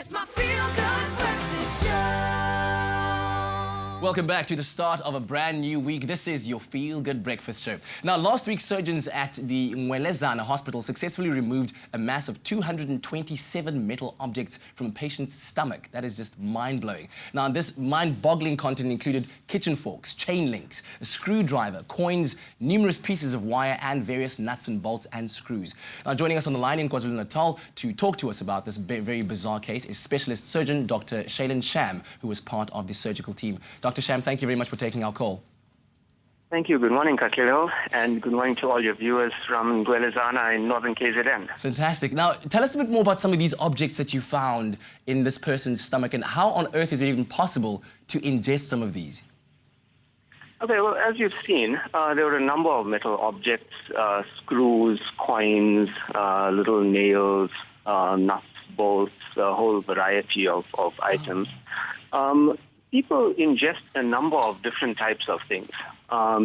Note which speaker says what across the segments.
Speaker 1: It's my feel-good breakfast show.
Speaker 2: Welcome back to the start of a brand new week. This is your Feel Good Breakfast Show. Now, last week, surgeons at the Ngwelezana Hospital successfully removed a mass of 227 metal objects from a patient's stomach. That is just mind-blowing. Now, this mind-boggling content included kitchen forks, chain links, a screwdriver, coins, numerous pieces of wire, and various nuts and bolts and screws. Now, joining us on the line in KwaZulu-Natal to talk to us about this very bizarre case is specialist surgeon Dr. Sham, who was part of the surgical team. Dr. Sham, thank you very much for taking our call.
Speaker 3: Thank you. Good morning, Kakilo, and good morning to all your viewers from Ngwelezana in northern KZN.
Speaker 2: Fantastic. Now, tell us a bit more about some of these objects that you found in this person's stomach, and how on earth is it even possible to ingest some of these?
Speaker 3: Okay, well, as you've seen, there were a number of metal objects, screws, coins, little nails, nuts, bolts, a whole variety of items. People ingest a number of different types of things.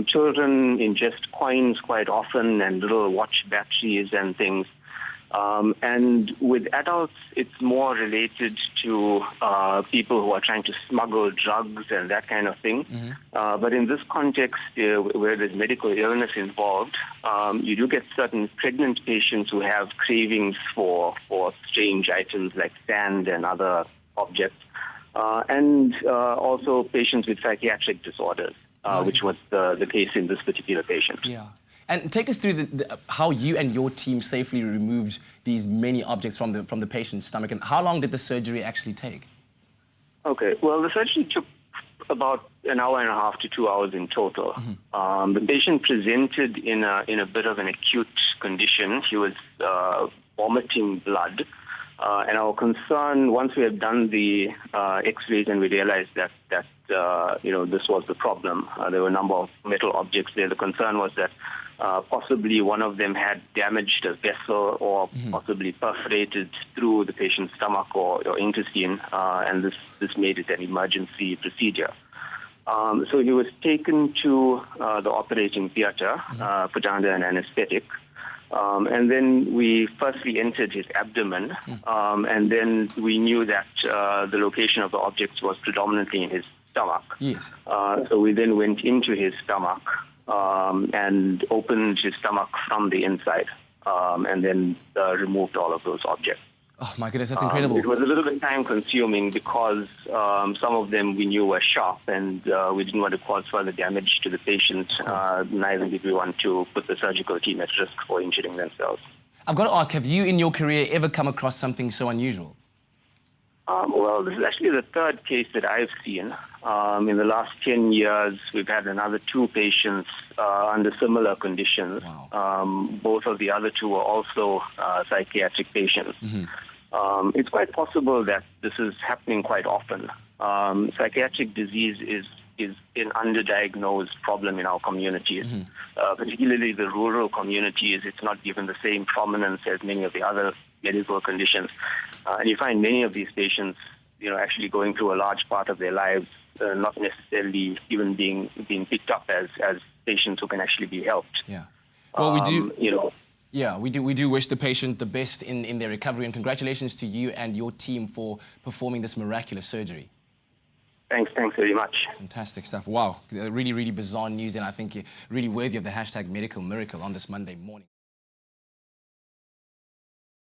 Speaker 3: Children ingest coins quite often and little watch batteries and things. And with adults, it's more related to people who are trying to smuggle drugs and that kind of thing. But in this context, where there's medical illness involved, you do get certain pregnant patients who have cravings for strange items like sand and other objects. And also patients with psychiatric disorders, which was the case in this particular patient.
Speaker 2: Yeah. And take us through how you and your team safely removed these many objects from the patient's stomach, and how long did the surgery actually take?
Speaker 3: Okay, well, the surgery took about an hour and a half to 2 hours in total. The patient presented in a bit of an acute condition. He was vomiting blood. And our concern, once we had done the X-rays and we realized that this was the problem, there were a number of metal objects there. The concern was that possibly one of them had damaged a vessel or possibly perforated through the patient's stomach or intestine, and this made it an emergency procedure. So he was taken to the operating theater, put under an anesthetic. And then we firstly entered his abdomen, and then we knew that the location of the objects was predominantly in his stomach.
Speaker 2: Yes.
Speaker 3: So we then went into his stomach and opened his stomach from the inside, and then removed all of those objects.
Speaker 2: Oh, my goodness, that's incredible.
Speaker 3: It was a little bit time-consuming because some of them we knew were sharp, and we didn't want to cause further damage to the patient. Neither did we want to put the surgical team at risk for injuring themselves.
Speaker 2: I've got to ask, have you in your career ever come across something so unusual?
Speaker 3: Well, this is actually the third case that I've seen. In the last 10 years, we've had another 2 patients under similar conditions.
Speaker 2: Wow.
Speaker 3: Both of the other 2 were also psychiatric patients. It's quite possible that this is happening quite often. Psychiatric disease is an underdiagnosed problem in our communities, particularly the rural communities. It's not given the same prominence as many of the other medical conditions. And you find many of these patients, actually going through a large part of their lives, not necessarily even being picked up as patients who can actually be helped.
Speaker 2: Yeah. Well, we do. Yeah, we do wish the patient the best in their recovery, and congratulations to you and your team for performing this miraculous surgery.
Speaker 3: Thanks very much.
Speaker 2: Fantastic stuff. Wow, really bizarre news, and I think really worthy of the hashtag medical miracle on this Monday morning.